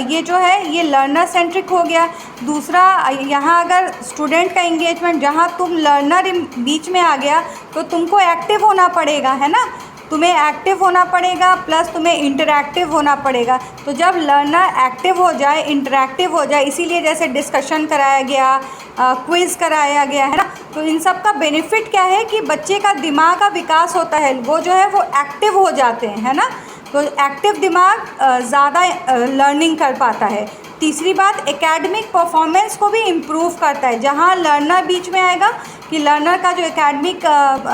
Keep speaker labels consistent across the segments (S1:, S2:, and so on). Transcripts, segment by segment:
S1: ये जो है ये लर्नर सेंट्रिक हो गया। दूसरा, यहाँ अगर स्टूडेंट का इंगेजमेंट, जहाँ तुम लर्नर बीच में आ गया तो तुमको एक्टिव होना पड़ेगा, है ना, तुम्हें एक्टिव होना पड़ेगा प्लस तुम्हें इंटरैक्टिव होना पड़ेगा। तो जब लर्नर एक्टिव हो जाए, इंटरैक्टिव हो जाए, इसीलिए जैसे डिस्कशन कराया गया, क्विज़ कराया गया, है ना, तो इन सब का बेनिफिट क्या है कि बच्चे का दिमाग का विकास होता है, वो जो है वो एक्टिव हो जाते हैं, है ना। तो एक्टिव दिमाग ज़्यादा लर्निंग कर पाता है। तीसरी बात, एकेडमिक परफॉर्मेंस को भी इम्प्रूव करता है। जहाँ लर्नर बीच में आएगा कि लर्नर का जो एकेडमिक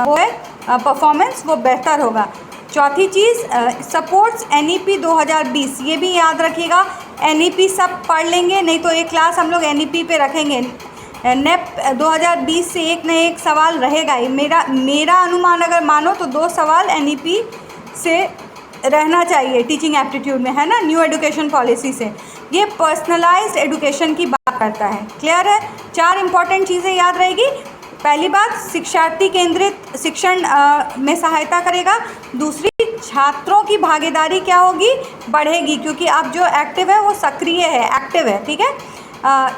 S1: वो है परफॉर्मेंस वो बेहतर होगा। चौथी चीज़, सपोर्ट्स NEP 2020, ये भी याद रखिएगा। NEP सब पढ़ लेंगे, नहीं तो एक क्लास हम लोग NEP पे रखेंगे। NEP 2020 से एक न एक सवाल रहेगा ही। मेरा अनुमान अगर मानो तो 2 सवाल NEP से रहना चाहिए टीचिंग एप्टीट्यूड में, है ना, न्यू एजुकेशन पॉलिसी से। ये पर्सनलाइज्ड एजुकेशन की बात करता है। क्लियर है? 4 इंपॉर्टेंट चीज़ें याद रहेगी। पहली बात, शिक्षार्थी केंद्रित शिक्षण में सहायता करेगा। दूसरी, छात्रों की भागीदारी क्या होगी, बढ़ेगी, क्योंकि अब जो एक्टिव है वो सक्रिय है, एक्टिव है, ठीक है।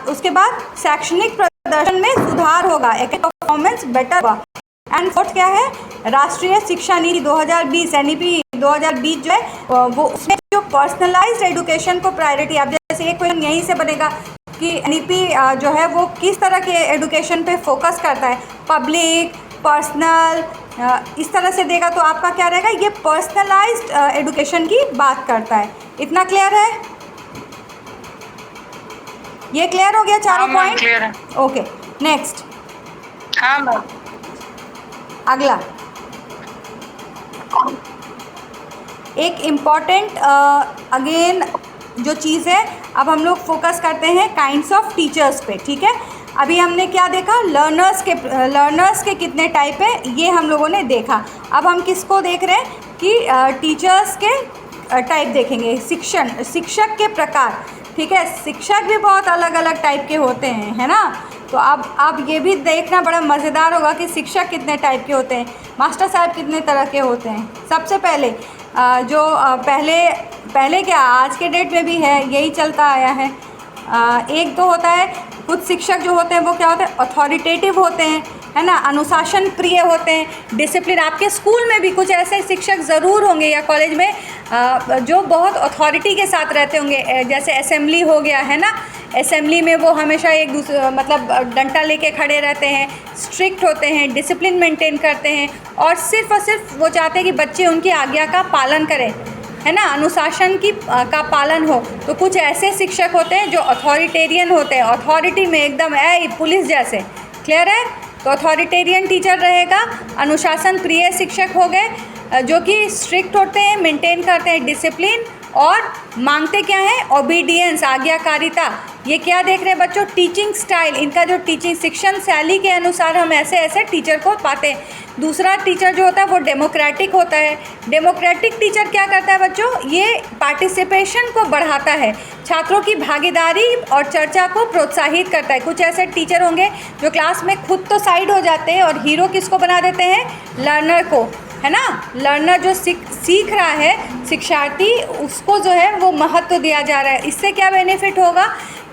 S1: उसके बाद शैक्षणिक प्रदर्शन में सुधार होगा, एकेडमिक परफॉर्मेंस बेटर होगा। एंड फोर्थ क्या है, राष्ट्रीय शिक्षा नीति 2020 NEP 2020 जो है वो उसमें जो पर्सनलाइज्ड एजुकेशन को प्रायोरिटी, अब जैसे एक क्वेश्चन यहीं से बनेगा कि NEP जो है वो किस तरह के एजुकेशन पे फोकस करता है, पब्लिक, पर्सनल, इस तरह से देगा, तो आपका क्या रहेगा, ये पर्सनलाइज्ड एजुकेशन की बात करता है। इतना क्लियर है? ये क्लियर हो गया चारों पॉइंट?
S2: क्लियर है।
S1: Okay, next.
S2: हाँ मैम।
S1: अगला एक इम्पॉर्टेंट अगेन जो चीज़ है, अब हम लोग फोकस करते हैं काइंड्स ऑफ टीचर्स पे, ठीक है। अभी हमने क्या देखा, लर्नर्स के कितने टाइप है ये हम लोगों ने देखा। अब हम किसको देख रहे हैं कि टीचर्स के टाइप देखेंगे। शिक्षक के प्रकार, ठीक है। शिक्षक भी बहुत अलग अलग टाइप के होते हैं, है ना। तो अब ये भी देखना बड़ा मज़ेदार होगा कि शिक्षक कितने टाइप के होते हैं, मास्टर साहब कितने तरह के होते हैं। सबसे पहले जो पहले क्या आज के डेट में भी है, यही चलता आया है। एक तो होता है, कुछ शिक्षक जो होते हैं वो क्या होते हैं, अथॉरिटेटिव होते हैं, है ना, अनुशासन प्रिय होते हैं, डिसिप्लिन। आपके स्कूल में भी कुछ ऐसे शिक्षक ज़रूर होंगे या कॉलेज में जो बहुत अथॉरिटी के साथ रहते होंगे, जैसे असेंबली हो गया, है ना। असेंबली में वो हमेशा एक दूसरे मतलब डंडा लेके खड़े रहते हैं, स्ट्रिक्ट होते हैं, डिसिप्लिन मेंटेन करते हैं, और सिर्फ वो चाहते हैं कि बच्चे उनकी आज्ञा का पालन करें, है ना, अनुशासन का पालन हो। तो कुछ ऐसे शिक्षक होते हैं जो अथॉरिटेरियन होते हैं, अथॉरिटी में एकदम पुलिस जैसे। क्लियर है? तो अथॉरिटेरियन टीचर रहेगा। अनुशासन प्रिय शिक्षक हो गए जो कि स्ट्रिक्ट होते हैं, मेंटेन करते हैं डिसिप्लिन, और मांगते क्या है, ओबीडियंस, आज्ञाकारिता। ये क्या देख रहे हैं बच्चों, टीचिंग स्टाइल, इनका जो टीचिंग शिक्षण शैली के अनुसार हम ऐसे टीचर को पाते हैं। दूसरा टीचर जो होता है वो डेमोक्रेटिक होता है। डेमोक्रेटिक टीचर क्या करता है बच्चों, ये पार्टिसिपेशन को बढ़ाता है, छात्रों की भागीदारी और चर्चा को प्रोत्साहित करता है। कुछ ऐसे टीचर होंगे जो क्लास में खुद तो साइड हो जाते हैं और हीरो किसको बना देते हैं, लर्नर को, है ना। लर्नर जो सीख रहा है, शिक्षार्थी, उसको जो है वो महत्व दिया जा रहा है। इससे क्या बेनिफिट होगा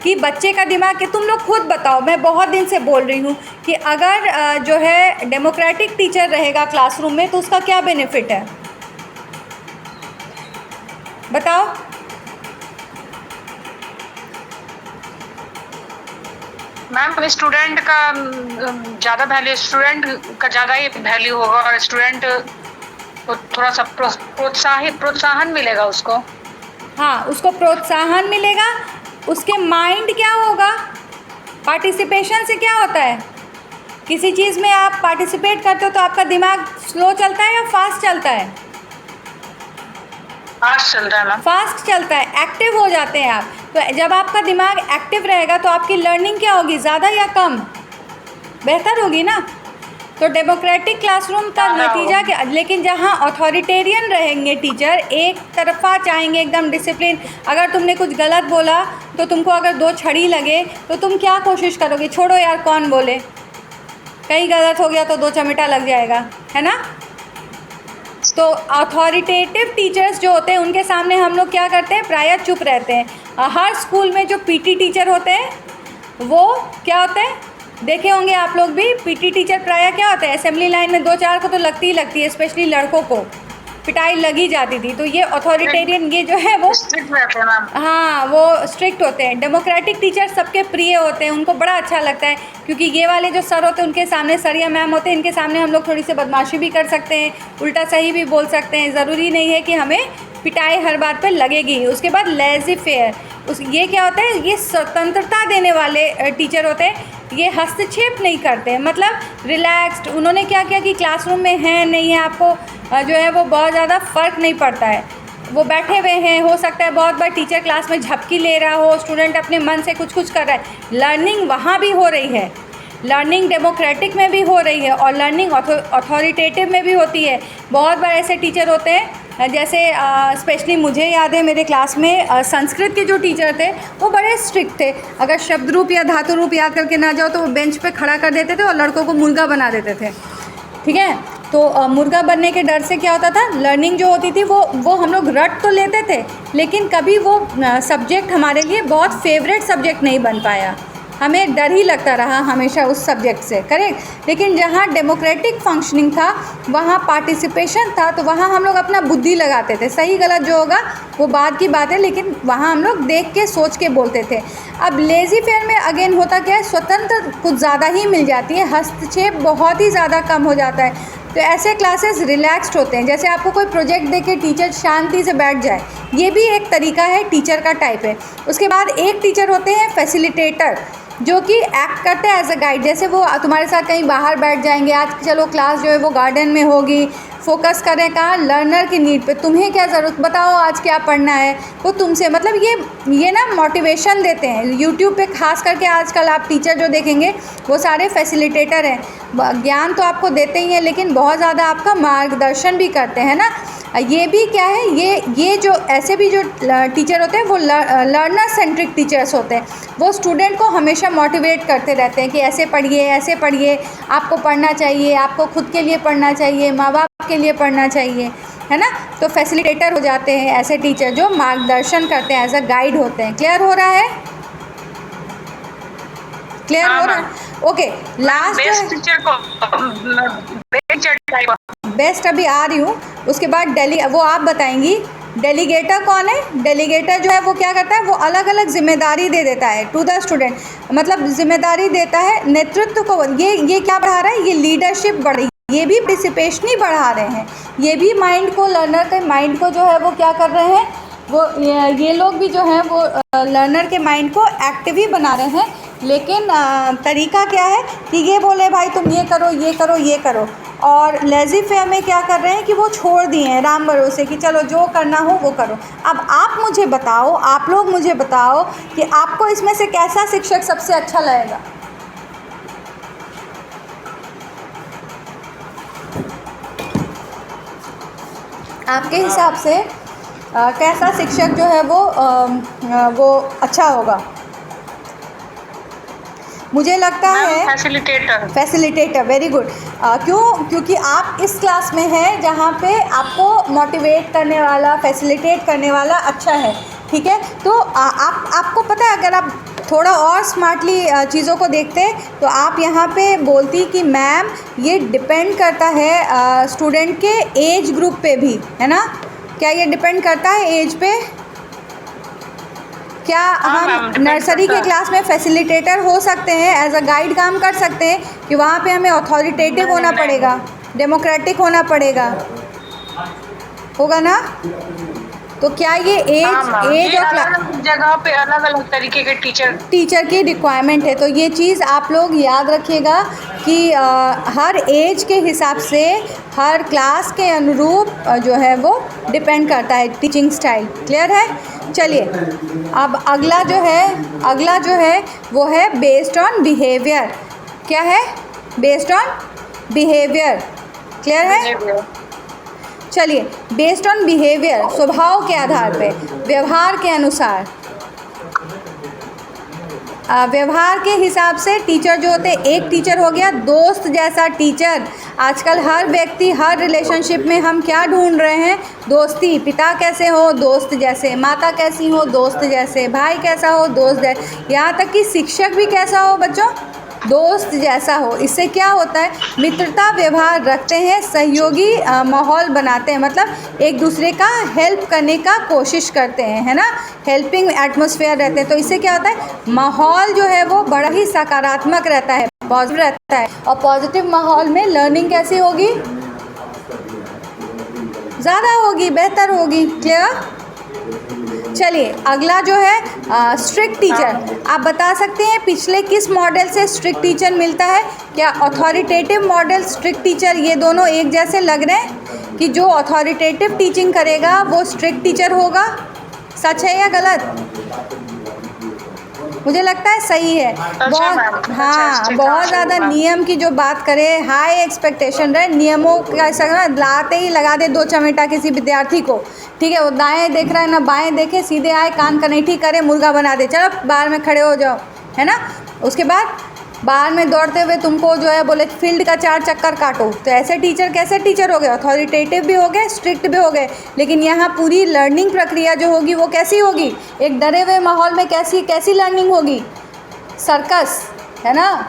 S1: कि बच्चे का दिमाग, कि तुम लोग खुद बताओ, मैं बहुत दिन से बोल रही हूँ कि अगर जो है डेमोक्रेटिक टीचर रहेगा क्लासरूम में तो उसका क्या बेनिफिट है, बताओ।
S2: मैम स्टूडेंट का ज़्यादा वैल्यू, स्टूडेंट का ज़्यादा ही वैल्यू होगा, और स्टूडेंट को थोड़ा सा प्रोत्साहन मिलेगा उसको।
S1: हाँ, उसको प्रोत्साहन मिलेगा। उसके माइंड क्या होगा, पार्टिसिपेशन से क्या होता है, किसी चीज़ में आप पार्टिसिपेट करते हो तो आपका दिमाग स्लो चलता है या फास्ट चलता है,
S2: फास्ट चल रहा है मैम,
S1: फास्ट चलता है, एक्टिव हो जाते हैं आप। तो जब आपका दिमाग एक्टिव रहेगा तो आपकी लर्निंग क्या होगी, ज़्यादा या कम, बेहतर होगी ना। तो डेमोक्रेटिक क्लासरूम का नतीजा क्या, लेकिन जहाँ अथॉरिटेरियन रहेंगे टीचर, एक तरफा चाहेंगे एकदम डिसिप्लिन। अगर तुमने कुछ गलत बोला तो तुमको अगर 2 छड़ी लगे तो तुम क्या कोशिश करोगे, छोड़ो यार कौन बोले, कहीं गलत हो गया तो 2 चमेटा लग जाएगा, है ना। तो अथॉरिटेटिव टीचर्स जो होते हैं उनके सामने हम लोग क्या करते हैं, प्रायः चुप रहते हैं। हर स्कूल में जो पीटी टीचर होते हैं वो क्या होते हैं, देखे होंगे आप लोग भी, पीटी टीचर प्रायः क्या होते हैं, असेंबली लाइन में 2-4 को तो लगती ही लगती है, स्पेशली लड़कों को पिटाई लगी जाती थी। तो ये अथॉरिटेरियन ये जो है वो
S2: स्ट्रिक्ट रहते हैं मैम।
S1: हाँ, वो स्ट्रिक्ट होते हैं। डेमोक्रेटिक टीचर सबके प्रिय होते हैं, उनको बड़ा अच्छा लगता है, क्योंकि ये वाले जो सर होते हैं उनके सामने, सर या मैम होते हैं, इनके सामने हम लोग थोड़ी सी बदमाशी भी कर सकते हैं, उल्टा सही भी बोल सकते हैं। ज़रूरी नहीं है कि हमें पिटाई हर बात पर लगेगी। उसके बाद लेज़ी फेयर, ये क्या होता है, ये स्वतंत्रता देने वाले टीचर होते हैं। ये हस्तक्षेप नहीं करते, मतलब रिलैक्स्ड। उन्होंने क्या किया कि क्लासरूम में है नहीं है, आपको जो है वो बहुत ज़्यादा फ़र्क नहीं पड़ता है, वो बैठे हुए हैं। हो सकता है बहुत बार टीचर क्लास में झपकी ले रहा हो, स्टूडेंट अपने मन से कुछ कर रहा है, लर्निंग वहाँ भी हो रही है, लर्निंग डेमोक्रेटिक में भी हो रही है और लर्निंग अथॉरिटेटिव में भी होती है। बहुत बार ऐसे टीचर होते हैं, जैसे स्पेशली मुझे याद है मेरे क्लास में संस्कृत के जो टीचर थे वो बड़े स्ट्रिक्ट थे। अगर शब्द रूप या धातु रूप याद करके ना जाओ तो वो बेंच पे खड़ा कर देते थे और लड़कों को मुर्गा बना देते थे, ठीक है। तो मुर्गा बनने के डर से क्या होता था, लर्निंग जो होती थी वो हम लोग रट तो लेते थे, लेकिन कभी वो सब्जेक्ट हमारे लिए बहुत फेवरेट सब्जेक्ट नहीं बन पाया, हमें डर ही लगता रहा हमेशा उस सब्जेक्ट से, करेक्ट। लेकिन जहाँ डेमोक्रेटिक फंक्शनिंग था, वहाँ पार्टिसिपेशन था, तो वहाँ हम लोग अपना बुद्धि लगाते थे। सही गलत जो होगा वो बाद की बात है, लेकिन वहाँ हम लोग देख के सोच के बोलते थे। अब लेज़ी फेयर में अगेन होता क्या है, स्वतंत्र कुछ ज़्यादा ही मिल जाती है, हस्तक्षेप बहुत ही ज़्यादा कम हो जाता है। तो ऐसे क्लासेस रिलैक्स्ड होते हैं। जैसे आपको कोई प्रोजेक्ट दे के टीचर शांति से बैठ जाए, ये भी एक तरीका है, टीचर का टाइप है। उसके बाद एक टीचर होते हैं फैसिलिटेटर, जो कि एक्ट करते हैं एज अ गाइड। जैसे वो तुम्हारे साथ कहीं बाहर बैठ जाएंगे, आज चलो क्लास जो है वो गार्डन में होगी, फोकस करें कहाँ, लर्नर की नीड पे, तुम्हें क्या ज़रूरत, बताओ आज क्या पढ़ना है, वो तुमसे, मतलब ये ना मोटिवेशन देते हैं। यूट्यूब पे खास करके आजकल आप टीचर जो देखेंगे वो सारे फैसिलिटेटर हैं। ज्ञान तो आपको देते ही हैं, लेकिन बहुत ज़्यादा आपका मार्गदर्शन भी करते हैं ना। ये भी क्या है, ये जो ऐसे भी जो टीचर होते हैं वो लर्नर सेंट्रिक टीचर्स होते हैं। वो स्टूडेंट को हमेशा मोटिवेट करते रहते हैं कि ऐसे पढ़िए, आपको पढ़ना चाहिए, आपको खुद के लिए पढ़ना चाहिए, माँ बाप के लिए पढ़ना चाहिए, है ना। तो फैसिलिटेटर हो जाते हैं ऐसे टीचर जो मार्गदर्शन करते हैं, एज अ गाइड होते हैं। क्लियर हो रहा है, क्लियर हो रहा है? ओके, लास्ट बेस्ट अभी आ रही हूँ। उसके बाद वो आप बताएंगी। डेलीगेटर कौन है? डेलीगेटर जो है वो क्या करता है, वो अलग अलग जिम्मेदारी दे देता है टू द स्टूडेंट, मतलब जिम्मेदारी देता है नेतृत्व को। ये क्या बढ़ा रहा है, ये लीडरशिप बढ़ रही है, ये भी पार्टिसिपेशन ही बढ़ा रहे हैं, ये भी माइंड को, लर्नर के माइंड को जो है वो क्या कर रहे हैं, वो ये लोग भी जो हैं वो लर्नर के माइंड को एक्टिव ही बना रहे हैं। लेकिन तरीका क्या है कि ये बोले भाई तुम ये करो, ये करो, ये करो। और लेज़ी फेयर में क्या कर रहे हैं कि वो छोड़ दिए हैं राम भरोसे कि चलो जो करना हो वो करो। अब आप मुझे बताओ, आप लोग मुझे बताओ कि आपको इसमें से कैसा शिक्षक सबसे अच्छा लगेगा? आपके हिसाब से कैसा शिक्षक जो है वो अच्छा होगा? मुझे लगता है फैसिलिटेटर। Very good. क्योंकि आप इस क्लास में हैं जहाँ पे आपको मोटिवेट करने वाला, फैसिलिटेट करने वाला अच्छा है, ठीक है। तो आपको पता है, अगर आप थोड़ा और स्मार्टली चीज़ों को देखते तो आप यहाँ पे बोलती कि मैम ये डिपेंड करता है स्टूडेंट के एज ग्रुप पे भी, है ना। क्या ये डिपेंड करता है एज पे? क्या हम नर्सरी के क्लास में फैसिलिटेटर हो सकते हैं, एज अ गाइड काम कर सकते हैं, कि वहाँ पे हमें अथॉरिटेटिव होना पड़ेगा, डेमोक्रेटिक होना पड़ेगा, होगा ना? तो क्या ये एज और
S2: जगह पे अलग अलग तरीके के टीचर
S1: की रिक्वायरमेंट है। तो ये चीज़ आप लोग याद रखिएगा कि हर एज के हिसाब से, हर क्लास के अनुरूप जो है वो डिपेंड करता है टीचिंग स्टाइल। क्लियर है? चलिए, अब अगला जो है वो है बेस्ड ऑन बिहेवियर। क्या है? Based on behaviour. क्लियर है? चलिए, बेस्ड ऑन बिहेवियर, स्वभाव के आधार पे, व्यवहार के अनुसार। व्यवहार के हिसाब से टीचर जो होते हैं, एक टीचर हो गया दोस्त जैसा टीचर। आजकल हर व्यक्ति, हर रिलेशनशिप में हम क्या ढूंढ रहे हैं? दोस्ती। पिता कैसे हो? दोस्त जैसे। माता कैसी हो? दोस्त जैसे। भाई कैसा हो? दोस्त जैसे। यहाँ तक कि शिक्षक भी कैसा हो बच्चों? दोस्त जैसा हो। इससे क्या होता है? मित्रता व्यवहार रखते हैं, सहयोगी माहौल बनाते हैं, मतलब एक दूसरे का हेल्प करने का कोशिश करते हैं, है ना, हेल्पिंग एटमॉस्फेयर रहते हैं। तो इससे क्या होता है? माहौल जो है वो बड़ा ही सकारात्मक रहता है, पॉजिटिव रहता है। और पॉजिटिव माहौल में लर्निंग कैसी होगी? ज़्यादा होगी, बेहतर होगी। क्लियर? चलिए अगला जो है स्ट्रिक्ट टीचर। आप बता सकते हैं पिछले किस मॉडल से स्ट्रिक्ट टीचर मिलता है? क्या अथॉरिटेटिव मॉडल, स्ट्रिक्ट टीचर, ये दोनों एक जैसे लग रहे हैं कि जो अथॉरिटेटिव टीचिंग करेगा वो स्ट्रिक्ट टीचर होगा? सच है या गलत? मुझे लगता है सही है। बहुत, हाँ, बहुत ज़्यादा नियम की जो बात करें, हाई एक्सपेक्टेशन रहे, नियमों का ऐसा लाते ही लगा दे 2 चमेटा किसी विद्यार्थी को, ठीक है, वो दाएं देख रहा है ना बाएं देखे, सीधे आए कान कनेठी करे, मुर्गा बना दे, चलो बाहर में खड़े हो जाओ, है ना। उसके बाद बाहर में दौड़ते हुए तुमको जो है बोले फील्ड का 4 चक्कर काटो। तो ऐसे टीचर कैसे टीचर हो गए? अथॉरिटेटिव भी हो गए, स्ट्रिक्ट भी हो गए। लेकिन यहाँ पूरी लर्निंग प्रक्रिया जो होगी वो कैसी होगी? एक डरे हुए माहौल में कैसी लर्निंग होगी? सर्कस, है ना।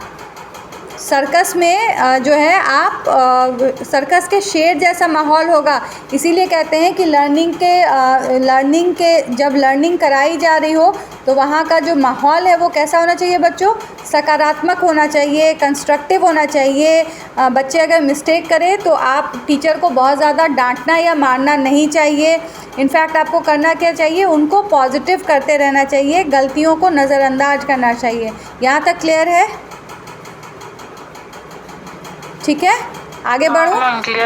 S1: सर्कस में जो है आप सर्कस के शेर जैसा माहौल होगा। इसीलिए कहते हैं कि लर्निंग के जब लर्निंग कराई जा रही हो तो वहाँ का जो माहौल है वो कैसा होना चाहिए बच्चों? सकारात्मक होना चाहिए, कंस्ट्रक्टिव होना चाहिए। बच्चे अगर मिस्टेक करें तो आप टीचर को बहुत ज़्यादा डांटना या मारना नहीं चाहिए। इनफैक्ट आपको करना क्या चाहिए? उनको पॉजिटिव करते रहना चाहिए, गलतियों को नज़रअंदाज करना चाहिए। यहाँ तक क्लियर है? ठीक है, आगे बढ़ो।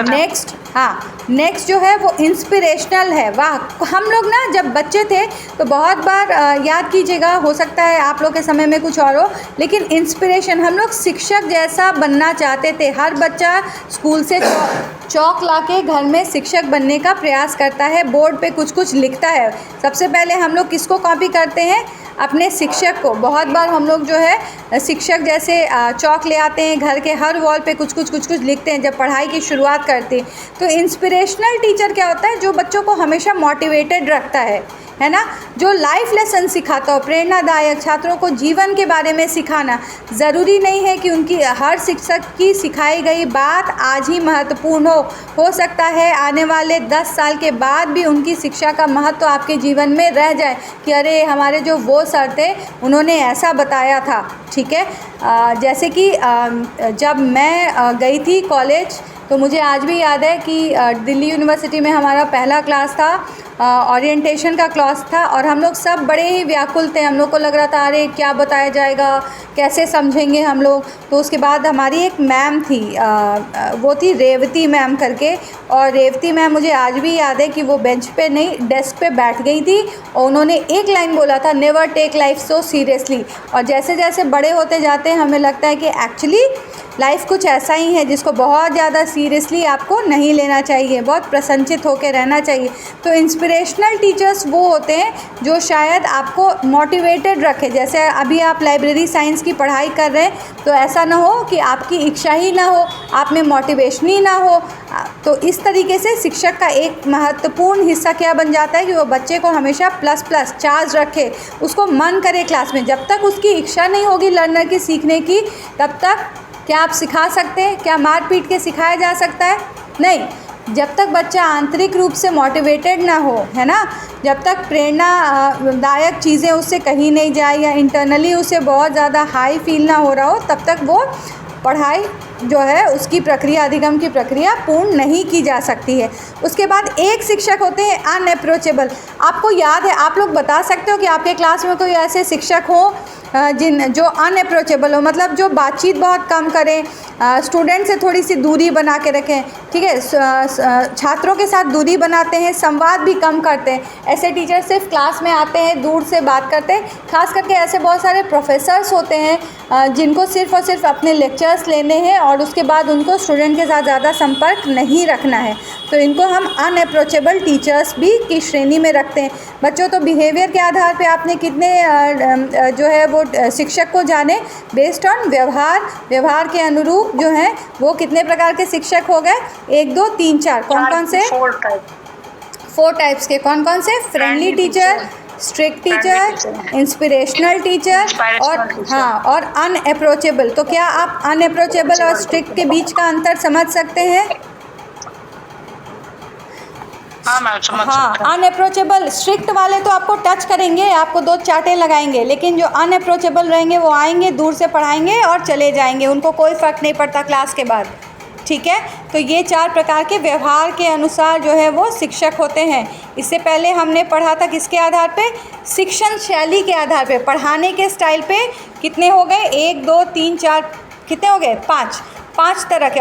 S1: नेक्स्ट, हाँ, नेक्स्ट जो है वो इंस्पिरेशनल है। वाह, हम लोग ना जब बच्चे थे तो बहुत बार याद कीजिएगा, हो सकता है आप लोग के समय में कुछ और हो, लेकिन इंस्पिरेशन, हम लोग शिक्षक जैसा बनना चाहते थे। हर बच्चा स्कूल से चौक ला के घर में शिक्षक बनने का प्रयास करता है, बोर्ड पे कुछ कुछ लिखता है। सबसे पहले हम लोग किसको कॉपी करते हैं? अपने शिक्षक को। बहुत बार हम लोग जो है शिक्षक जैसे चौक ले आते हैं, घर के हर वॉल पे कुछ कुछ लिखते हैं जब पढ़ाई की शुरुआत करते हैं। तो इंस्पिरेशनल टीचर क्या होता है? जो बच्चों को हमेशा मोटिवेटेड रखता है ना, जो लाइफ लेसन सिखाता हो, प्रेरणादायक, छात्रों को जीवन के बारे में सिखाना। ज़रूरी नहीं है कि उनकी हर शिक्षक की सिखाई गई बात आज ही महत्वपूर्ण हो सकता है आने वाले 10 साल के बाद भी उनकी शिक्षा का महत्व आपके जीवन में रह जाए कि अरे हमारे जो वो सर थे उन्होंने ऐसा बताया था। ठीक है, जैसे कि जब मैं गई थी कॉलेज तो मुझे आज भी याद है कि दिल्ली यूनिवर्सिटी में हमारा पहला क्लास था, ओरिएंटेशन का क्लास था, और हम लोग सब बड़े ही व्याकुल थे। हम लोग को लग रहा था अरे क्या बताया जाएगा, कैसे समझेंगे हम लोग। तो उसके बाद हमारी एक मैम थी, वो थी रेवती मैम करके, और रेवती मैम मुझे आज भी याद है कि वो बेंच पे नहीं डेस्क पे बैठ गई थी और उन्होंने एक लाइन बोला था, never take life so seriously. और जैसे जैसे बड़े होते जाते हैं हमें लगता है कि एक्चुअली लाइफ कुछ ऐसा ही है जिसको बहुत ज़्यादा सीरियसली आपको नहीं लेना चाहिए, बहुत प्रसन्नचित होकर रहना चाहिए। तो इंस्पिरेशनल टीचर्स वो होते हैं जो शायद आपको मोटिवेटेड रखे। जैसे अभी आप लाइब्रेरी साइंस की पढ़ाई कर रहे हैं तो ऐसा ना हो कि आपकी इच्छा ही ना हो, आप में मोटिवेशन ही ना हो। तो इस तरीके से शिक्षक का एक महत्वपूर्ण हिस्सा क्या बन जाता है कि वो बच्चे को हमेशा प्लस चार्ज रखे, उसको मन करे क्लास में। जब तक उसकी इच्छा नहीं होगी लर्नर की सीखने की, तब तक क्या आप सिखा सकते हैं? क्या मार पीट के सिखाया जा सकता है? नहीं। जब तक बच्चा आंतरिक रूप से मोटिवेटेड ना हो, है ना, जब तक प्रेरणादायक चीज़ें उससे कहीं नहीं जाए या इंटरनली उसे बहुत ज़्यादा हाई फील ना हो रहा हो, तब तक वो पढ़ाई जो है उसकी प्रक्रिया, अधिगम की प्रक्रिया पूर्ण नहीं की जा सकती है। उसके बाद एक शिक्षक होते हैं अनअप्रोचेबल। आपको याद है, आप लोग बता सकते हो कि आपके क्लास में कोई ऐसे शिक्षक हो जो अनअप्रोचेबल हो, मतलब जो बातचीत बहुत कम करें, स्टूडेंट से थोड़ी सी दूरी बना के रखें, ठीक है, छात्रों के साथ दूरी बनाते हैं, संवाद भी कम करते हैं। ऐसे टीचर सिर्फ क्लास में आते हैं, दूर से बात करते हैं। खास करके ऐसे बहुत सारे प्रोफेसर्स होते हैं जिनको सिर्फ़ और सिर्फ अपने लेक्चर्स लेने हैं और उसके बाद उनको स्टूडेंट के साथ ज़्यादा संपर्क नहीं रखना है, तो इनको हम अनअप्रोचेबल टीचर्स भी की श्रेणी में रखते हैं। बच्चों, तो बिहेवियर के आधार पे आपने कितने जो है वो शिक्षक को जाने, बेस्ड ऑन व्यवहार के अनुरूप जो हैं वो कितने प्रकार के शिक्षक हो गए, 1 2 3 4, कौन से? 4 टाइप्स के। कौन से? Friendly teacher, strict teacher, inspirational teacher और हाँ और अनअप्रोचेबल। तो क्या आप अनअप्रोचेबल और स्ट्रिक्ट के बीच का अंतर समझ सकते हैं? हाँ, अनअप्रोचेबल, स्ट्रिक्ट वाले तो आपको टच करेंगे, आपको 2 चांटे लगाएंगे, लेकिन जो अनअप्रोचेबल रहेंगे वो आएंगे, दूर से पढ़ाएंगे और चले जाएंगे, उनको कोई फ़र्क नहीं पड़ता क्लास के बाद। ठीक है, तो ये 4 प्रकार के व्यवहार के अनुसार जो है वो शिक्षक होते हैं। इससे पहले हमने पढ़ा था किसके आधार पे? शिक्षण शैली के आधार पे, पढ़ाने के स्टाइल पे। कितने हो गए? 1 2 3 4, कितने हो गए? 5 तरह के,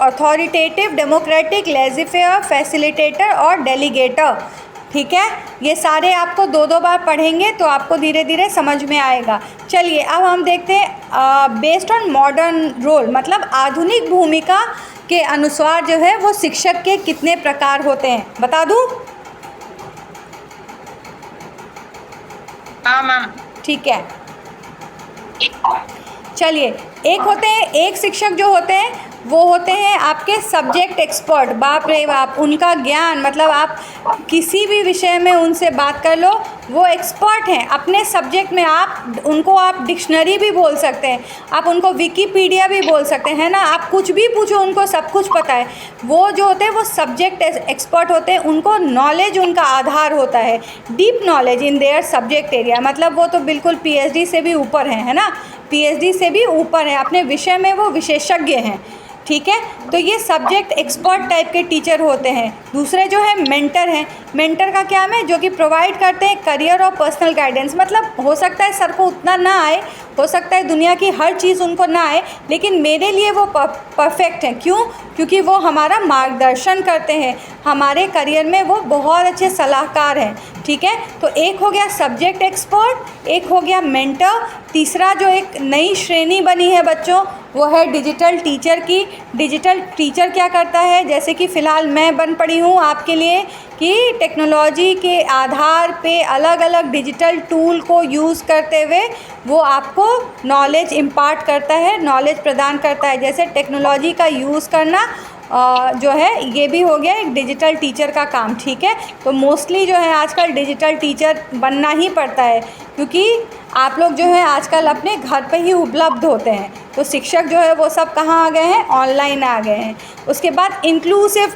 S1: अथॉरिटेटिव, डेमोक्रेटिक, लेज़ी-फेयर, फैसिलिटेटर और डेलीगेटर। ठीक है, ये सारे आपको 2 बार पढ़ेंगे तो आपको धीरे धीरे समझ में आएगा। चलिए अब हम देखते हैं बेस्ड ऑन मॉडर्न रोल, मतलब आधुनिक भूमिका के अनुसार जो है वो शिक्षक के कितने प्रकार होते हैं, बता दूँ?
S2: हाँ मैम।
S1: ठीक है, चलिए, एक शिक्षक जो होते हैं वो होते हैं आपके सब्जेक्ट एक्सपर्ट। बाप रे बाप, उनका ज्ञान, मतलब आप किसी भी विषय में उनसे बात कर लो, वो एक्सपर्ट हैं अपने सब्जेक्ट में। आप डिक्शनरी भी बोल सकते हैं, आप उनको विकीपीडिया भी बोल सकते हैं, है ना। आप कुछ भी पूछो, उनको सब कुछ पता है। वो जो होते हैं वो सब्जेक्ट एक्सपर्ट होते हैं, उनको नॉलेज उनका आधार होता है, deep knowledge in their subject area. मतलब वो तो बिल्कुल PhD से भी ऊपर है ना, PhD से भी ऊपर है, अपने विषय में वो विशेषज्ञ हैं। ठीक है, तो ये सब्जेक्ट एक्सपर्ट टाइप के टीचर होते हैं। दूसरे जो है मेंटर हैं। मेंटर का क्या है? जो कि प्रोवाइड करते हैं करियर और पर्सनल गाइडेंस। मतलब हो सकता है सर को उतना ना आए, हो सकता है दुनिया की हर चीज़ उनको ना आए, लेकिन मेरे लिए वो परफेक्ट हैं। क्यों? क्योंकि वो हमारा मार्गदर्शन करते हैं, हमारे करियर में वो बहुत अच्छे सलाहकार हैं। ठीक है, तो एक हो गया सब्जेक्ट एक्सपर्ट, एक हो गया मेंटर। तीसरा जो एक नई श्रेणी बनी है बच्चों, वो है डिजिटल टीचर की। डिजिटल टीचर क्या करता है? जैसे कि फ़िलहाल मैं बन पड़ी हूँ आपके लिए कि टेक्नोलॉजी के आधार पे अलग अलग डिजिटल टूल को यूज़ करते हुए वो आपको नॉलेज इम्पार्ट करता है, नॉलेज प्रदान करता है। जैसे टेक्नोलॉजी का यूज़ करना जो है ये भी हो गया एक डिजिटल टीचर का काम। ठीक है, तो मोस्टली जो है आजकल डिजिटल टीचर बनना ही पड़ता है, क्योंकि आप लोग जो है आजकल अपने घर पे ही उपलब्ध होते हैं। तो शिक्षक जो है वो सब कहाँ आ गए हैं? ऑनलाइन आ गए हैं। उसके बाद इंक्लूसिव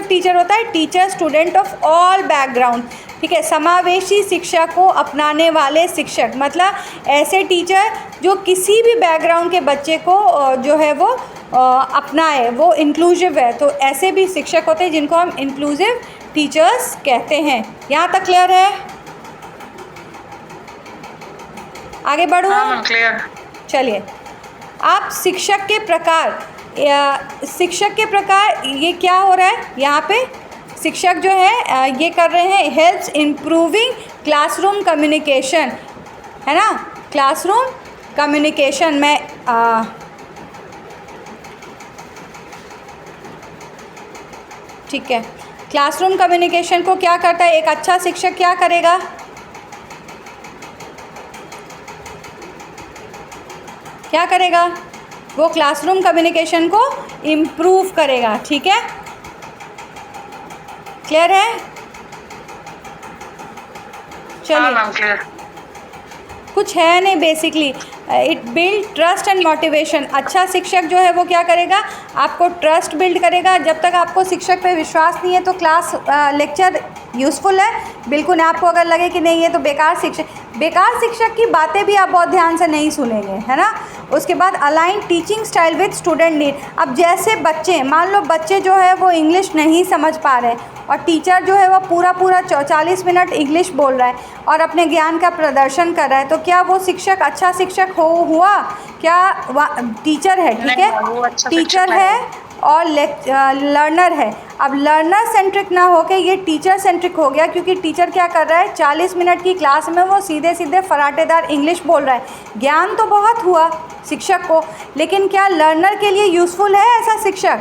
S1: टीचर होता है teacher student of all background. ठीक है, समावेशी शिक्षा को अपनाने वाले शिक्षक, मतलब ऐसे टीचर जो किसी भी बैकग्राउंड के बच्चे को जो है वो अपनाए, वो इंक्लूसिव है। तो ऐसे भी शिक्षक होते हैं जिनको हम इंक्लूसिव टीचर्स कहते हैं। यहाँ तक क्लियर है? आगे बढ़ो।
S2: क्लियर।
S1: चलिए, आप शिक्षक के प्रकार ये क्या हो रहा है यहाँ पे? शिक्षक जो है ये कर रहे हैं हेल्प्स इम्प्रूविंग क्लासरूम कम्युनिकेशन, है ना। क्लासरूम कम्युनिकेशन में ठीक है, क्लासरूम कम्युनिकेशन को क्या करता है? एक अच्छा शिक्षक क्या करेगा? क्या करेगा? वो क्लासरूम कम्युनिकेशन को इम्प्रूव करेगा। ठीक है, क्लियर है? चलिए, कुछ है नहीं, basically it build trust and motivation. अच्छा शिक्षक जो है वो क्या करेगा? आपको ट्रस्ट बिल्ड करेगा। जब तक आपको शिक्षक पे विश्वास नहीं है तो क्लास लेक्चर यूज़फुल है बिल्कुल। आपको अगर लगे कि नहीं ये तो बेकार शिक्षक की बातें भी आप बहुत ध्यान से नहीं सुनेंगे, है ना। उसके बाद align teaching style with student need. अब जैसे बच्चे, मान लो बच्चे जो है वो इंग्लिश नहीं समझ पा रहे और टीचर जो है वो पूरा 40 मिनट इंग्लिश बोल रहा है और अपने ज्ञान का प्रदर्शन कर रहा है, तो क्या वो शिक्षक अच्छा शिक्षक हुआ? क्या टीचर है? ठीक है, टीचर है और लर्नर है। अब लर्नर सेंट्रिक ना होके ये टीचर सेंट्रिक हो गया, क्योंकि टीचर क्या कर रहा है? 40 मिनट की क्लास में वो सीधे फराटेदार इंग्लिश बोल रहा है। ज्ञान तो बहुत हुआ, शिक्षक को। लेकिन क्या लर्नर के लिए यूज़फुल है ऐसा शिक्षक?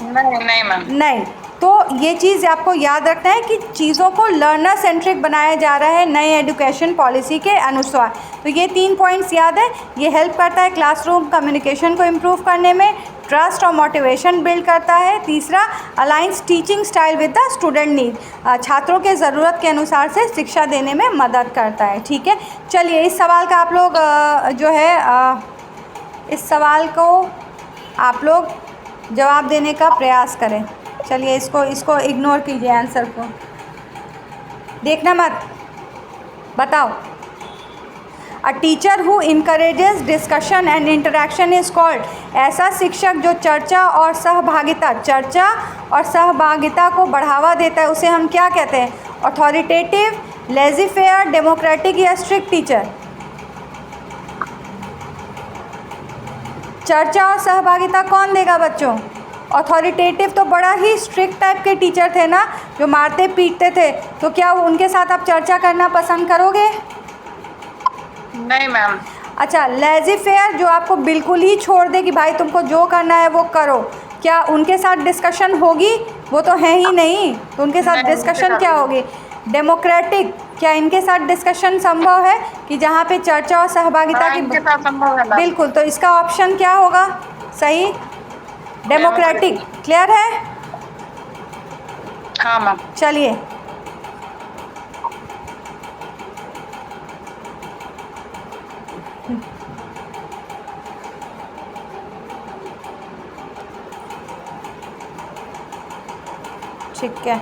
S2: नहीं नहीं मैम।
S1: नहीं। तो ये चीज़ आपको याद रखना है कि चीज़ों को लर्नर सेंट्रिक बनाया जा रहा है नए एजुकेशन पॉलिसी के अनुसार। तो ये 3 पॉइंट्स याद है। ये हेल्प करता है क्लासरूम कम्युनिकेशन को इम्प्रूव करने में, ट्रस्ट और मोटिवेशन बिल्ड करता है। तीसरा, aligns teaching style with the student need, छात्रों के ज़रूरत के अनुसार से शिक्षा देने में मदद करता है। ठीक है, चलिए इस सवाल का आप लोग जो है इस सवाल को आप लोग जवाब देने का प्रयास करें। चलिए इसको इग्नोर कीजिए, आंसर को देखना मत, बताओ। अ teacher who encourages discussion and interaction is called, ऐसा शिक्षक जो चर्चा और सहभागिता को बढ़ावा देता है उसे हम क्या कहते हैं? अथॉरिटेटिव, लेजी फेयर, डेमोक्रेटिक या स्ट्रिक्ट टीचर? चर्चा और सहभागिता कौन देगा बच्चों? अथॉरिटेटिव तो बड़ा ही स्ट्रिक्ट टाइप के टीचर थे ना, जो मारते पीटते थे। तो क्या उनके साथ आप चर्चा करना पसंद करोगे?
S2: नहीं मैम।
S1: अच्छा, लेजी फेयर जो आपको बिल्कुल ही छोड़ दे कि भाई तुमको जो करना है वो करो, क्या उनके साथ डिस्कशन होगी? वो तो है ही नहीं, तो उनके साथ डिस्कशन क्या होगी? डेमोक्रेटिक, क्या इनके साथ डिस्कशन संभव है कि जहाँ पे चर्चा और सहभागिता की?
S2: इनके साथ संभव है।
S1: बिल्कुल, तो इसका ऑप्शन क्या होगा सही? डेमोक्रेटिक। क्लियर है?
S2: हाँ मैम।
S1: चलिए ठीक है,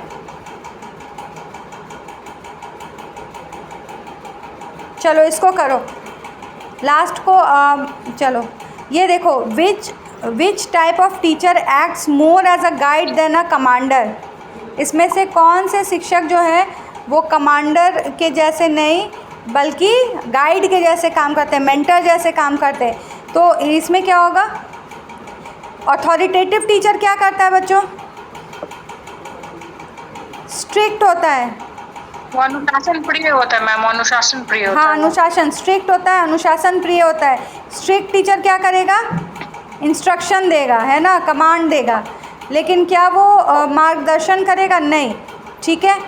S1: चलो इसको करो लास्ट को। चलो ये देखो, which type of teacher acts more as a guide than a commander? इसमें से कौन से शिक्षक जो है वो कमांडर के जैसे नहीं बल्कि गाइड के जैसे काम करते हैं, मेंटर जैसे काम करते हैं? तो इसमें क्या होगा? अथॉरिटेटिव टीचर क्या करता है बच्चों? स्ट्रिक्ट होता है,
S2: वो अनुशासन प्रिय होता है मैम, अनुशासन प्रिय होता है।
S1: हाँ, अनुशासन, स्ट्रिक्ट होता है, अनुशासन प्रिय होता है। स्ट्रिक्ट टीचर क्या करेगा? इंस्ट्रक्शन देगा, है ना, कमांड देगा। लेकिन क्या वो मार्गदर्शन करेगा? नहीं। ठीक है।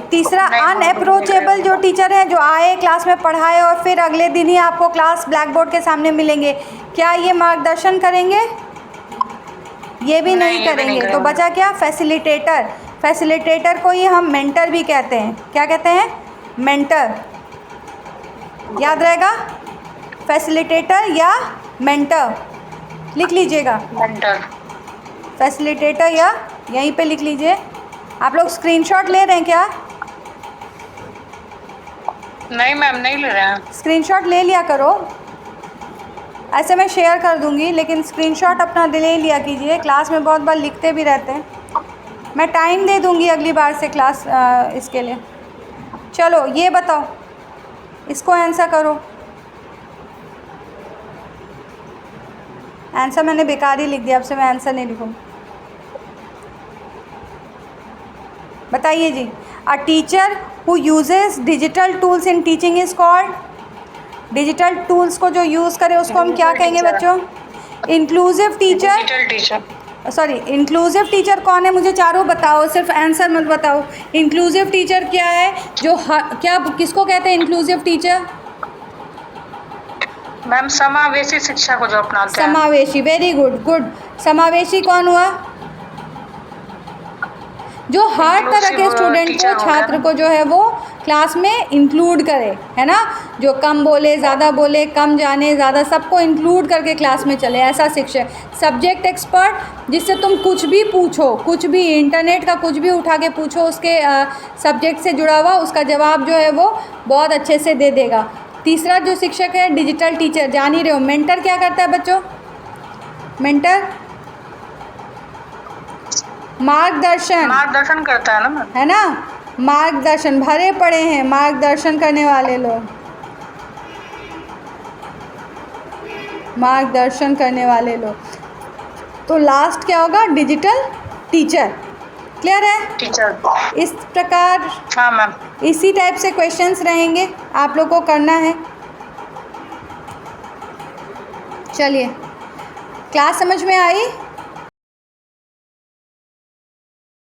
S1: तीसरा, अनअप्रोचेबल जो टीचर है, जो आए क्लास में पढ़ाए और फिर अगले दिन ही आपको क्लास ब्लैक बोर्ड के सामने मिलेंगे, क्या ये मार्गदर्शन करेंगे? ये भी नहीं करेंगे। तो बचा क्या? फैसिलिटेटर। फैसिलिटेटर को ही हम मेंटर भी कहते हैं। क्या कहते हैं? मेंटर। याद रहेगा, फैसिलिटेटर या मेंटर, लिख लीजिएगा।
S2: मेंटर,
S1: फैसिलिटेटर, या यहीं पे लिख लीजिए। आप लोग स्क्रीनशॉट ले रहे हैं क्या?
S2: नहीं मैम, नहीं ले रहे हैं।
S1: स्क्रीनशॉट ले लिया करो, ऐसे मैं शेयर कर दूंगी, लेकिन स्क्रीनशॉट अपना ले लिया कीजिए। क्लास में बहुत बार लिखते भी रहते हैं। मैं टाइम दे दूंगी अगली बार से क्लास इसके लिए। चलो ये बताओ, इसको आंसर करो। आंसर मैंने बेकार ही लिख दिया, अब से मैं आंसर नहीं लिखूँगी। बताइए जी। A teacher who uses digital tools in teaching is called? Digital tools को जो यूज़ करे उसको हम क्या कहेंगे बच्चों? Inclusive teacher.
S2: Digital teacher,
S1: sorry, inclusive teacher कौन है मुझे चारों बताओ, सिर्फ आंसर मत बताओ। इंक्लूसिव टीचर क्या है? जो क्या किसको कहते हैं इंक्लूसिव टीचर?
S2: मैम समावेशी शिक्षा को जो अपनाते हैं।
S1: समावेशी, वेरी गुड, गुड। समावेशी कौन हुआ? जो हर तरह के स्टूडेंट को, छात्र को जो है वो क्लास में इंक्लूड करे, है ना, जो कम बोले, ज़्यादा बोले, कम जाने, ज़्यादा, सबको इंक्लूड करके क्लास में चले, ऐसा शिक्षक। सब्जेक्ट एक्सपर्ट, जिससे तुम कुछ भी पूछो, कुछ भी इंटरनेट का कुछ भी उठा के पूछो, उसके सब्जेक्ट से जुड़ा हुआ, उसका जवाब जो है वो बहुत अच्छे से दे देगा। तीसरा जो शिक्षक है डिजिटल टीचर, जान ही रहे हो। मेंटर क्या करता है बच्चों? मेंटर
S2: मार्गदर्शन करता है ना,
S1: है ना, मार्गदर्शन। भरे पड़े हैं मार्गदर्शन करने वाले लोग, मार्गदर्शन करने वाले लोग। तो लास्ट क्या होगा? Digital teacher. क्लियर है?
S2: टीचर।
S1: इस प्रकार,
S2: हाँ मैम,
S1: इसी टाइप से क्वेश्चंस रहेंगे, आप लोग को करना है। चलिए, क्लास समझ में आई?